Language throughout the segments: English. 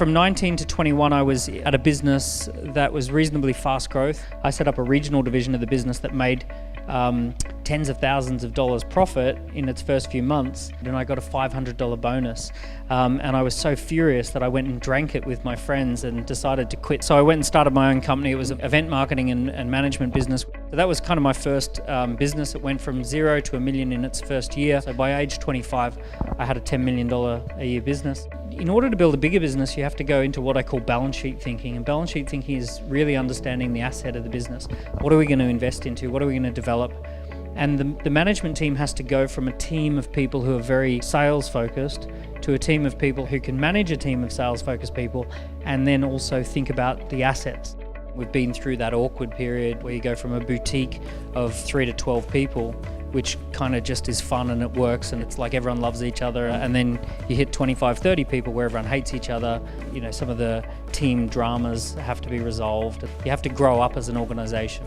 From 19 to 21, I was at a business that was reasonably fast growth. I set up a regional division of the business that made tens of thousands of dollars profit in its first few months, and I got a $500 bonus. And I was so furious that I went and drank it with my friends and decided to quit. So I went and started my own company. It was an event marketing and management business. So that was kind of my first business. It went from 0 to $1 million in its first year. So by age 25, I had a $10 million a year business. In order to build a bigger business, you have to go into what I call balance sheet thinking. And balance sheet thinking is really understanding the asset of the business. What are we going to invest into? What are we going to develop? And the management team has to go from a team of people who are very sales focused to a team of people who can manage a team of sales focused people and then also think about the assets. We've been through that awkward period where you go from a boutique of 3 to 12 people, which kind of just is fun and it works and it's like everyone loves each other, and then you hit 25, 30 people where everyone hates each other. You know, some of the team dramas have to be resolved. You have to grow up as an organization.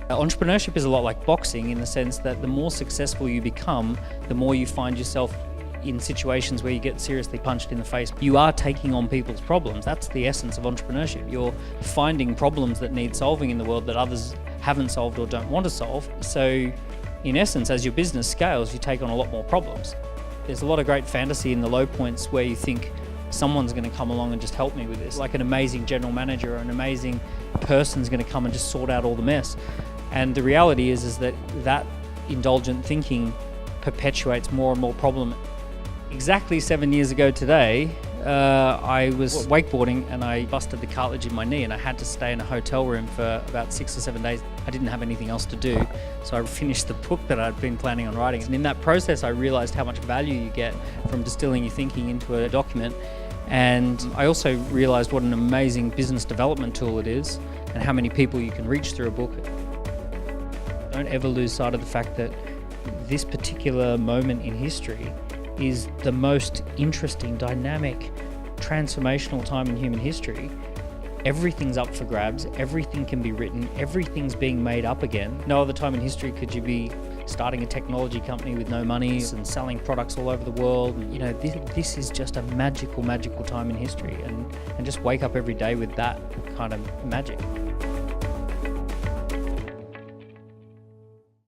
Entrepreneurship is a lot like boxing in the sense that the more successful you become, the more you find yourself in situations where you get seriously punched in the face. You are taking on people's problems. That's the essence of entrepreneurship. You're finding problems that need solving in the world that others haven't solved or don't want to solve. So in essence, as your business scales, you take on a lot more problems. There's a lot of great fantasy in the low points where you think someone's going to come along and just help me with this. Like an amazing general manager or an amazing person's going to come and just sort out all the mess. And the reality is that indulgent thinking perpetuates more and more problem. Exactly 7 years ago today, I was wakeboarding and I busted the cartilage in my knee and I had to stay in a hotel room for about 6 or 7 days. I didn't have anything else to do, so I finished the book that I'd been planning on writing. And in that process, I realized how much value you get from distilling your thinking into a document. And I also realized what an amazing business development tool it is and how many people you can reach through a book. Don't ever lose sight of the fact that this particular moment in history is the most interesting, dynamic, transformational time in human history. Everything's up for grabs, everything can be written, everything's being made up again. No other time in history could you be starting a technology company with no money and selling products all over the world. You know, this is just a magical, magical time in history, and just wake up every day with that kind of magic.